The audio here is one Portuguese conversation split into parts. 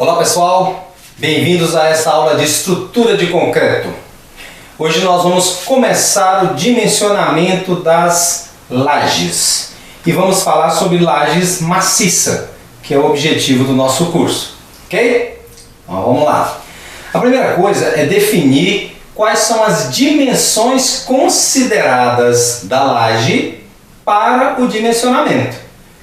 Olá pessoal, bem-vindos a essa aula de estrutura de concreto. Hoje nós vamos começar o dimensionamento das lajes e vamos falar sobre lajes maciça, que é o objetivo do nosso curso, ok? Então vamos lá. A primeira coisa é definir quais são as dimensões consideradas da laje para o dimensionamento.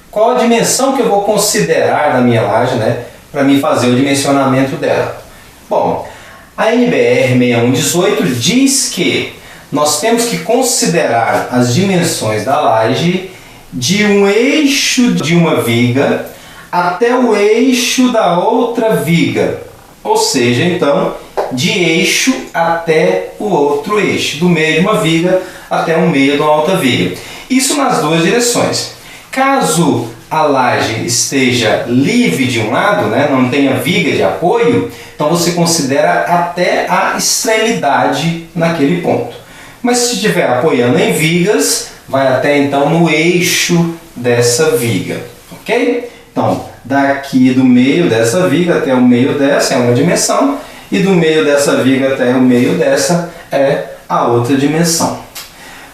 Qual a dimensão que eu vou considerar da minha laje, né, para mim fazer o dimensionamento dela? Bom, a NBR 6118 diz que nós temos que considerar as dimensões da laje de um eixo de uma viga até o eixo da outra viga, ou seja, então, de eixo até o outro eixo, do meio de uma viga até o meio de uma outra viga. Isso nas duas direções. Caso a laje esteja livre de um lado, né, não tenha viga de apoio, então você considera até a extremidade naquele ponto. Mas se estiver apoiando em vigas, vai até então no eixo dessa viga, ok? Então, daqui do meio dessa viga até o meio dessa é uma dimensão, e do meio dessa viga até o meio dessa é a outra dimensão.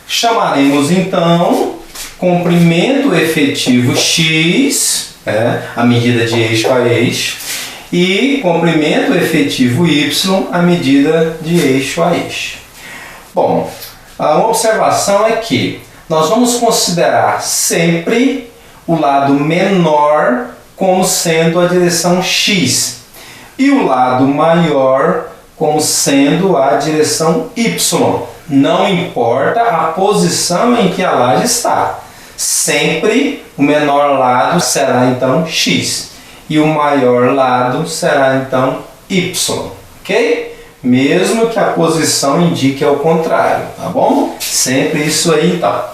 Chamaremos então comprimento efetivo x, a medida de eixo a eixo, e comprimento efetivo y, a medida de eixo a eixo. Bom, uma observação é que nós vamos considerar sempre o lado menor como sendo a direção x e o lado maior como sendo a direção y. Não importa a posição em que a laje está. Sempre o menor lado será então x e o maior lado será então y, ok? Mesmo que a posição indique ao contrário, tá bom? Sempre isso aí então.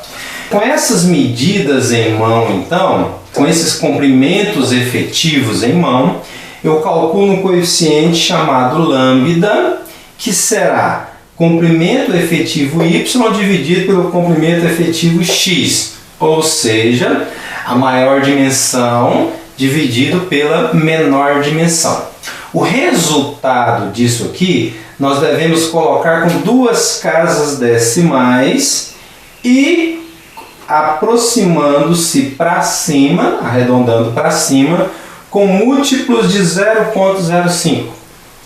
Com essas medidas em mão então, com esses comprimentos efetivos em mão, eu calculo um coeficiente chamado lambda, que será comprimento efetivo y dividido pelo comprimento efetivo x, ou seja, a maior dimensão dividido pela menor dimensão. O resultado disso aqui nós devemos colocar com duas casas decimais e aproximando-se para cima, arredondando para cima, com múltiplos de 0,05.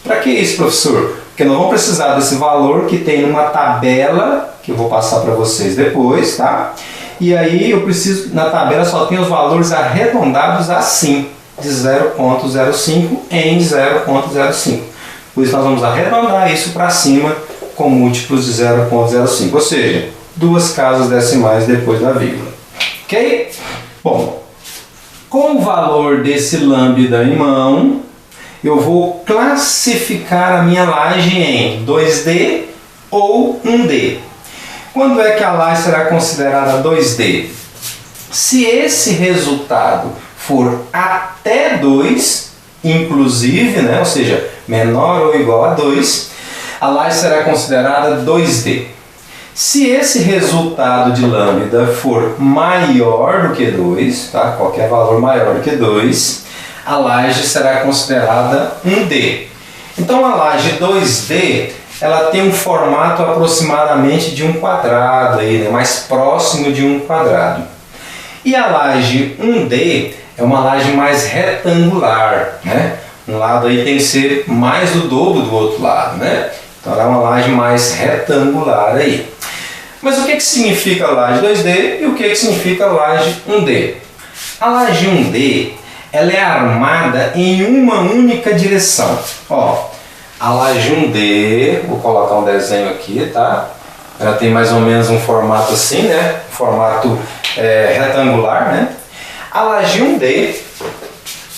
Para que isso, professor? Porque nós vamos precisar desse valor que tem numa tabela, que eu vou passar para vocês depois, tá? E aí eu preciso, na tabela só tem os valores arredondados assim, de 0,05 em 0,05. Por isso nós vamos arredondar isso para cima com múltiplos de 0,05, ou seja, duas casas decimais depois da vírgula. Ok? Bom, com o valor desse lambda em mão, eu vou classificar a minha laje em 2D ou 1D. Quando é que a laje será considerada 2D? Se esse resultado for até 2, inclusive, né, ou seja, menor ou igual a 2, a laje será considerada 2D. Se esse resultado de lambda for maior do que 2, tá? Qualquer valor maior do que 2, a laje será considerada 1D. Então a laje 2D ela tem um formato aproximadamente de um quadrado, aí, né? Mais próximo de um quadrado. E a laje 1D é uma laje mais retangular, né? Um lado aí tem que ser mais do dobro do outro lado, né? Então ela é uma laje mais retangular aí. Mas o que significa a laje 2D e o que significa a laje 1D? A laje 1D ela é armada em uma única direção. Ó, a laje 1D, vou colocar um desenho aqui, tá? Ela tem mais ou menos um formato assim, né? Formato retangular, né? A laje 1D,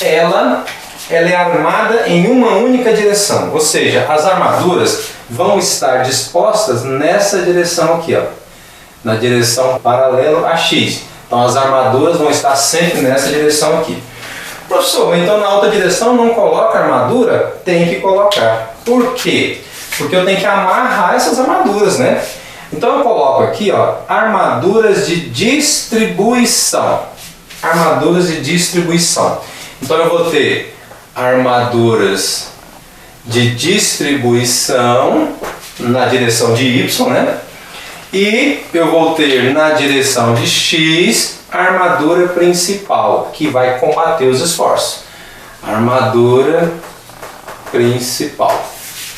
ela é armada em uma única direção, ou seja, as armaduras vão estar dispostas nessa direção aqui, ó, na direção paralela a x. Então as armaduras vão estar sempre nessa direção aqui. Professor, então na outra direção não coloca armadura? Tem que colocar. Por quê? Porque eu tenho que amarrar essas armaduras, né? Então eu coloco aqui, ó, armaduras de distribuição. Armaduras de distribuição. Então eu vou ter armaduras de distribuição na direção de Y, né? E eu vou ter na direção de X a armadura principal, que vai combater os esforços. Armadura principal,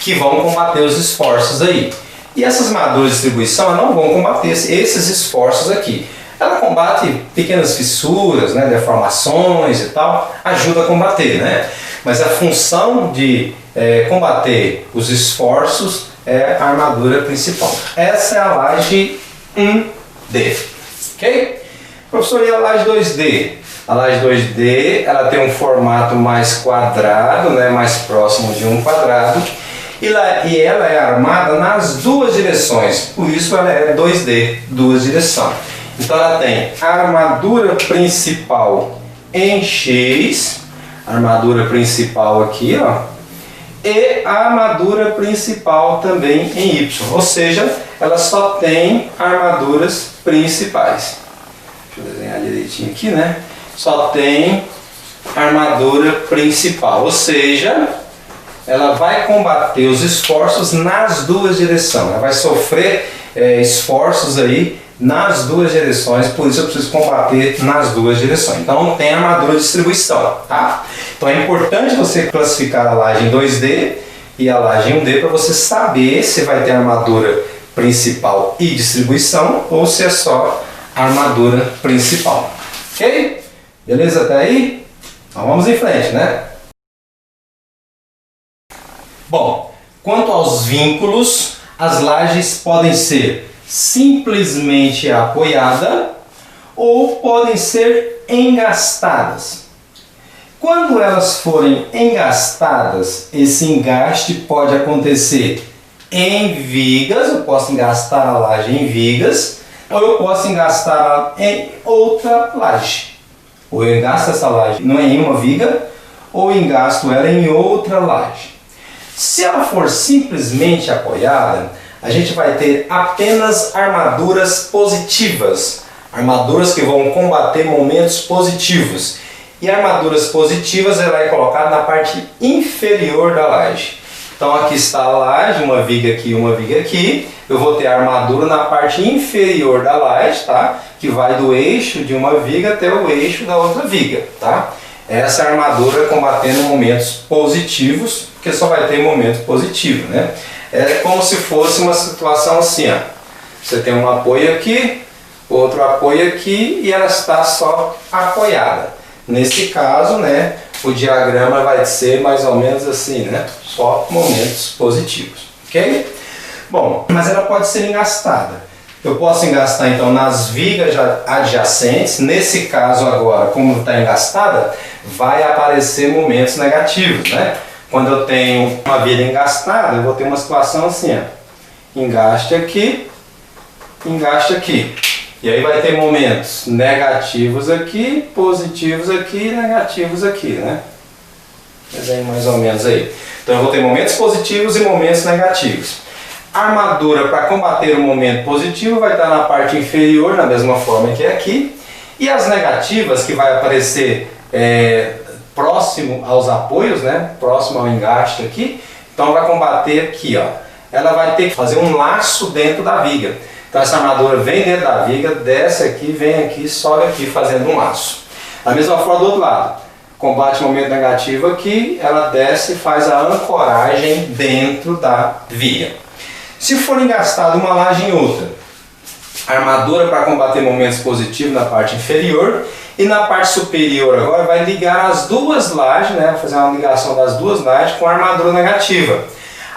que vão combater os esforços aí. E essas armaduras de distribuição não vão combater esses esforços aqui. Ela combate pequenas fissuras, né, deformações e tal, ajuda a combater, né? Mas a função de combater os esforços é a armadura principal. Essa é a laje 1D, ok? Professor, e a laje 2D? A laje 2D ela tem um formato mais quadrado, né, mais próximo de um quadrado, e ela é armada nas duas direções, por isso ela é 2D, duas direções. Então ela tem a armadura principal em X, armadura principal aqui, ó, e a armadura principal também em Y, ou seja, ela só tem armaduras principais. Deixa eu desenhar direitinho aqui, né? Só tem armadura principal, ou seja, ela vai combater os esforços nas duas direções, ela vai sofrer esforços aí nas duas direções, por isso eu preciso combater nas duas direções. Então não tem armadura de distribuição, tá? Então é importante você classificar a laje em 2D e a laje em 1D para você saber se vai ter armadura principal e distribuição ou se é só armadura principal. Ok? Beleza até aí? Então vamos em frente, né? Bom, quanto aos vínculos, as lajes podem ser simplesmente apoiada ou podem ser engastadas. Quando elas forem engastadas, esse engaste pode acontecer em vigas, eu posso engastar a laje em vigas, ou eu posso engastar em outra laje. Ou eu engasto essa laje não em uma viga, ou engasto ela em outra laje. Se ela for simplesmente apoiada, a gente vai ter apenas armaduras positivas, armaduras que vão combater momentos positivos. E armaduras positivas ela é colocada na parte inferior da laje. Então aqui está a laje, uma viga aqui, uma viga aqui. Eu vou ter a armadura na parte inferior da laje, tá? Que vai do eixo de uma viga até o eixo da outra viga, tá? Essa é a armadura combatendo momentos positivos, porque só vai ter momento positivo, né? É como se fosse uma situação assim, ó. Você tem um apoio aqui, outro apoio aqui e ela está só apoiada. Nesse caso, né, o diagrama vai ser mais ou menos assim, né? Só momentos positivos, ok? Bom, mas ela pode ser engastada. Eu posso engastar então nas vigas adjacentes. Nesse caso agora, como está engastada, vai aparecer momentos negativos, né? Quando eu tenho uma viga engastada, eu vou ter uma situação assim, ó. Engaste aqui, engaste aqui. E aí vai ter momentos negativos aqui, positivos aqui e negativos aqui, né? Desenho mais ou menos aí. Então eu vou ter momentos positivos e momentos negativos. A armadura para combater o momento positivo vai estar na parte inferior, da mesma forma que é aqui. E as negativas, que vai aparecer próximo aos apoios, né? Próximo ao engaste aqui. Então vai combater aqui, ó. Ela vai ter que fazer um laço dentro da viga. Então essa armadura vem dentro da viga, desce aqui, vem aqui, sobe aqui fazendo um laço. Da mesma forma do outro lado. Combate o momento negativo aqui, ela desce e faz a ancoragem dentro da viga. Se for engastada uma laje em outra, a armadura para combater momentos positivos na parte inferior e na parte superior agora vai ligar as duas lajes, né? Vai fazer uma ligação das duas lajes com a armadura negativa.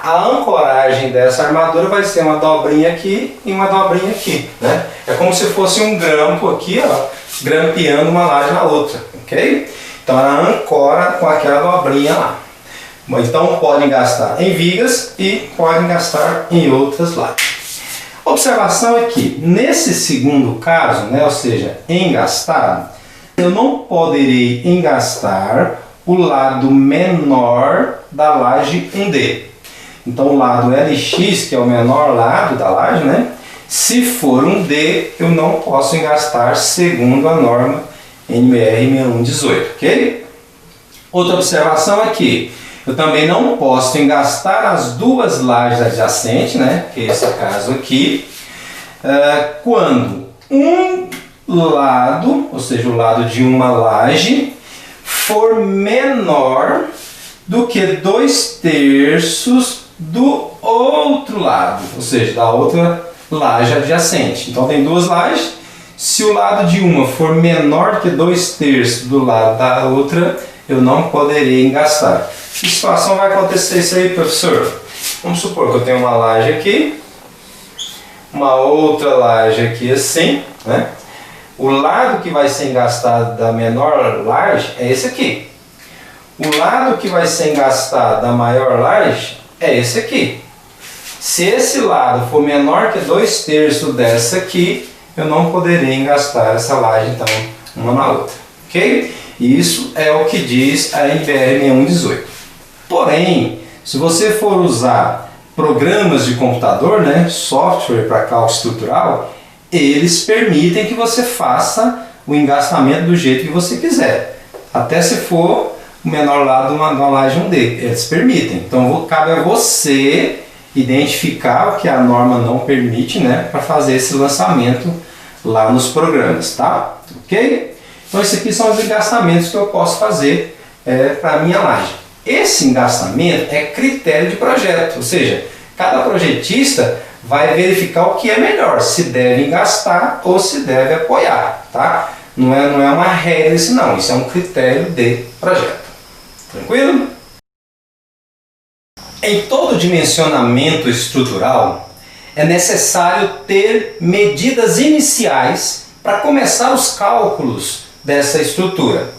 A ancoragem dessa armadura vai ser uma dobrinha aqui e uma dobrinha aqui, né? É como se fosse um grampo aqui, ó, grampeando uma laje na outra, ok? Então ela ancora com aquela dobrinha lá. Então podem gastar em vigas e podem gastar em outras lajes. Observação é que nesse segundo caso, né, ou seja, engastado, eu não poderei engastar o lado menor da laje 1D. Então o lado LX, que é o menor lado da laje, né? Se for um D, eu não posso engastar segundo a norma NBR 6118, ok? Outra observação é que eu também não posso engastar as duas lajes adjacentes, né, que é esse caso aqui, quando um lado, ou seja, o lado de uma laje, for menor do que 2/3 do outro lado, ou seja, da outra laje adjacente. Então tem duas lajes, se o lado de uma for menor que 2/3 do lado da outra, eu não poderei engastar. Que situação vai acontecer isso aí, professor? Vamos supor que eu tenho uma laje aqui, uma outra laje aqui assim, né? O lado que vai ser engastado da menor laje é esse aqui. O lado que vai ser engastado da maior laje é esse aqui. Se esse lado for menor que 2/3 dessa aqui, eu não poderei engastar essa laje então uma na outra, ok? Isso é o que diz a NBR 6118. Porém, se você for usar programas de computador, né, software para cálculo estrutural, eles permitem que você faça o engastamento do jeito que você quiser, até se for o menor lado de uma laje 1D, eles permitem. Então cabe a você identificar o que a norma não permite, né, para fazer esse lançamento lá nos programas, tá? Ok? Então esses aqui são os engastamentos que eu posso fazer para a minha laje. Esse engastamento é critério de projeto, ou seja, cada projetista vai verificar o que é melhor, se deve engastar ou se deve apoiar, tá? Não é uma regra isso não, isso é um critério de projeto. Tranquilo? Em todo dimensionamento estrutural, é necessário ter medidas iniciais para começar os cálculos dessa estrutura.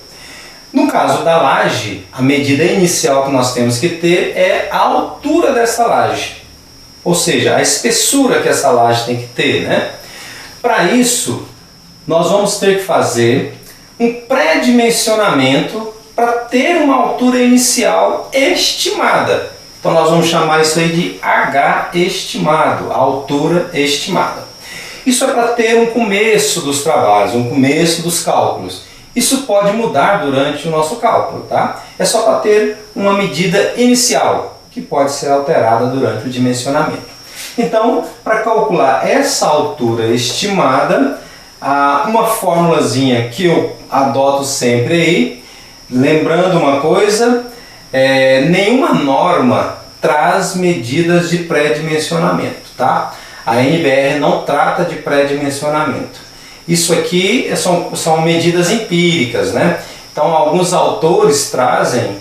No caso da laje, a medida inicial que nós temos que ter é a altura dessa laje, ou seja, a espessura que essa laje tem que ter, né? Para isso, nós vamos ter que fazer um pré-dimensionamento para ter uma altura inicial estimada. Então nós vamos chamar isso aí de H estimado, a altura estimada. Isso é para ter um começo dos trabalhos, um começo dos cálculos. Isso pode mudar durante o nosso cálculo, tá? É só para ter uma medida inicial, que pode ser alterada durante o dimensionamento. Então, para calcular essa altura estimada, uma formulazinha que eu adoto sempre aí, lembrando uma coisa, nenhuma norma traz medidas de pré-dimensionamento, tá? A NBR não trata de pré-dimensionamento. Isso aqui são medidas empíricas, né? Então alguns autores trazem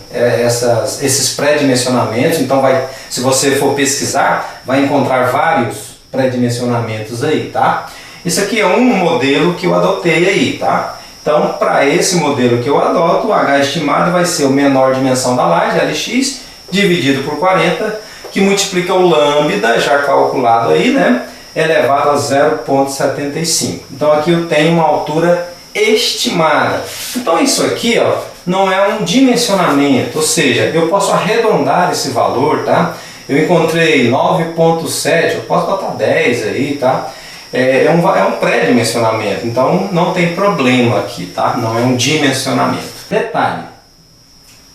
esses pré-dimensionamentos, então se você for pesquisar, vai encontrar vários pré-dimensionamentos aí, tá? Isso aqui é um modelo que eu adotei aí, tá? Então, para esse modelo que eu adoto, o H estimado vai ser o menor dimensão da laje, Lx, dividido por 40, que multiplica o lambda, já calculado aí, né? Elevado a 0,75. Então aqui eu tenho uma altura estimada. Então isso aqui, ó, não é um dimensionamento, ou seja, eu posso arredondar esse valor, tá? Eu encontrei 9,7, eu posso botar 10 aí, tá? É um pré-dimensionamento, então não tem problema aqui, tá? Não é um dimensionamento. Detalhe,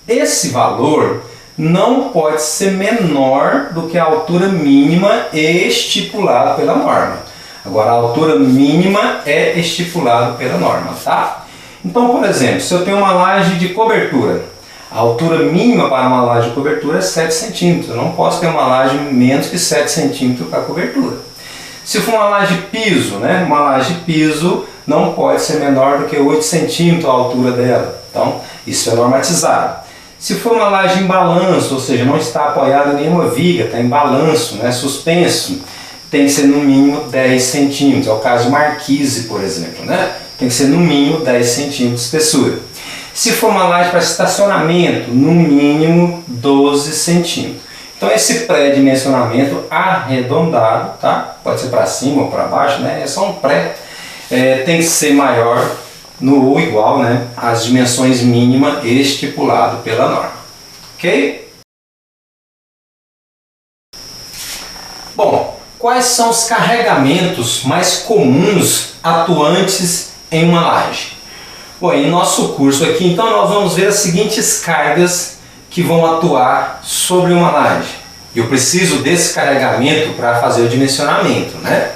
esse valor não pode ser menor do que a altura mínima estipulada pela norma. Agora, a altura mínima é estipulada pela norma, tá? Então, por exemplo, se eu tenho uma laje de cobertura, a altura mínima para uma laje de cobertura é 7 centímetros. Eu não posso ter uma laje menos que 7 centímetros para cobertura. Se for uma laje piso, né? Uma laje piso não pode ser menor do que 8 centímetros a altura dela. Então, isso é normatizado. Se for uma laje em balanço, ou seja, não está apoiada em nenhuma viga, está em balanço, né, suspenso, tem que ser no mínimo 10 centímetros. É o caso de marquise, por exemplo, né? Tem que ser no mínimo 10 centímetros de espessura. Se for uma laje para estacionamento, no mínimo 12 centímetros. Então esse pré-dimensionamento arredondado, tá? Pode ser para cima ou para baixo, né? É só um pré. Tem que ser maior ou igual, né, às dimensões mínimas estipulado pela norma. Ok? Bom, quais são os carregamentos mais comuns atuantes em uma laje? Bom, em nosso curso aqui, então, nós vamos ver as seguintes cargas que vão atuar sobre uma laje. Eu preciso desse carregamento para fazer o dimensionamento, né?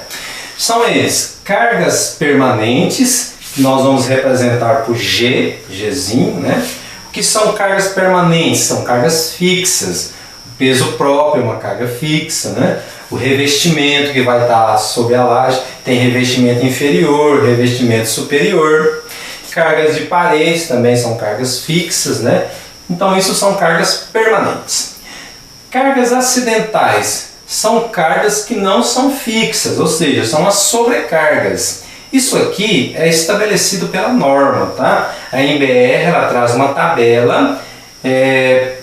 São eles, cargas permanentes, que nós vamos representar por G, Gzinho, né? O que são cargas permanentes? São cargas fixas. O peso próprio é uma carga fixa, né? O revestimento que vai estar sobre a laje tem revestimento inferior, revestimento superior. Cargas de paredes também são cargas fixas, né? Então isso são cargas permanentes. Cargas acidentais são cargas que não são fixas, ou seja, são as sobrecargas. Isso aqui é estabelecido pela norma, tá? A NBR ela traz uma tabela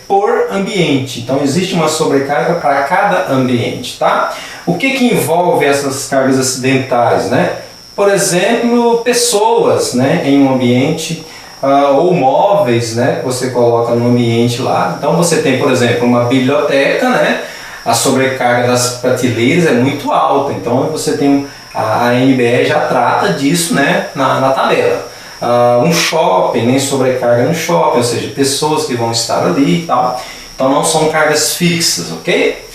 por ambiente. Então existe uma sobrecarga para cada ambiente, tá? O que envolve essas cargas acidentais, né? Por exemplo, pessoas, né, em um ambiente, ou móveis, né, que você coloca no ambiente lá. Então você tem, por exemplo, uma biblioteca, né? A sobrecarga das prateleiras é muito alta. Então você tem a NBR já trata disso, né, na tabela. Um shopping, nem sobrecarga no shopping, ou seja, pessoas que vão estar ali e tal. Então não são cargas fixas, ok?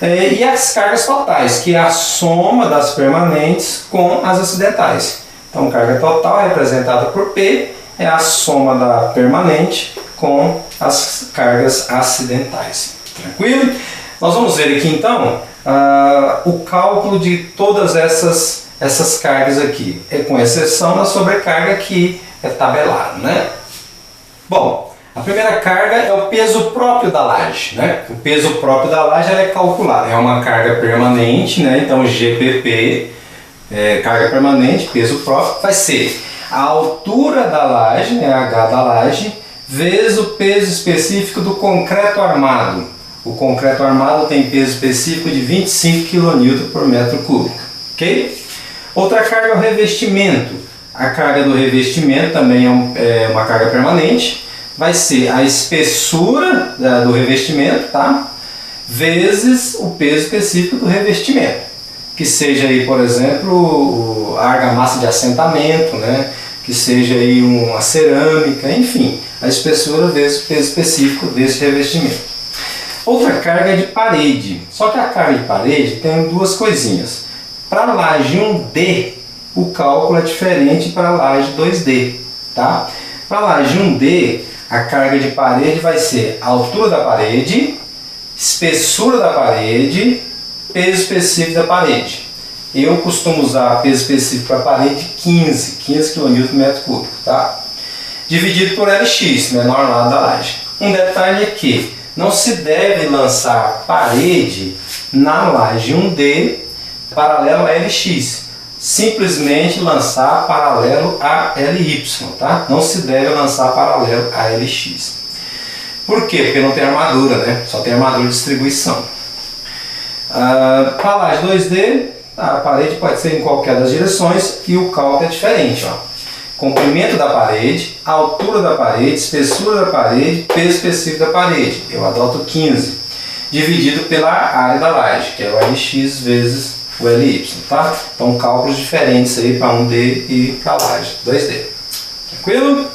E as cargas totais, que é a soma das permanentes com as acidentais. Então carga total representada por P é a soma da permanente com as cargas acidentais. Tranquilo? Nós vamos ver aqui então o cálculo de todas essas cargas aqui, com exceção da sobrecarga que é tabelado, né? Bom, a primeira carga é o peso próprio da laje, né? O peso próprio da laje é calculado, é uma carga permanente, né? Então GPP, carga permanente, peso próprio, vai ser a altura da laje, né? H da laje, vezes o peso específico do concreto armado. O concreto armado tem peso específico de 25 kN por metro cúbico, ok? Outra carga é o revestimento. A carga do revestimento também é uma carga permanente. Vai ser a espessura do revestimento, tá? Vezes o peso específico do revestimento. Que seja aí, por exemplo, a argamassa de assentamento, né? Que seja aí uma cerâmica, enfim. A espessura vezes o peso específico desse revestimento. Outra carga é de parede. Só que a carga de parede tem duas coisinhas. Para a laje 1D, o cálculo é diferente para a laje 2D, tá? Para a laje 1D, a carga de parede vai ser a altura da parede, espessura da parede, peso específico da parede. Eu costumo usar peso específico para a parede 15 kN por metro cúbico, tá? Dividido por LX, menor lado da laje. Um detalhe é que não se deve lançar parede na laje 1D paralelo a LX. Simplesmente lançar paralelo a LY, tá? Não se deve lançar paralelo a LX. Por quê? Porque não tem armadura, né? Só tem armadura de distribuição. Para a laje 2D, a parede pode ser em qualquer das direções e o cálculo é diferente, ó. Comprimento da parede, altura da parede, espessura da parede, peso específico da parede. Eu adoto 15, dividido pela área da laje, que é o LX vezes o LY, tá? Então cálculos diferentes aí para 1D e para a laje 2D. Tranquilo?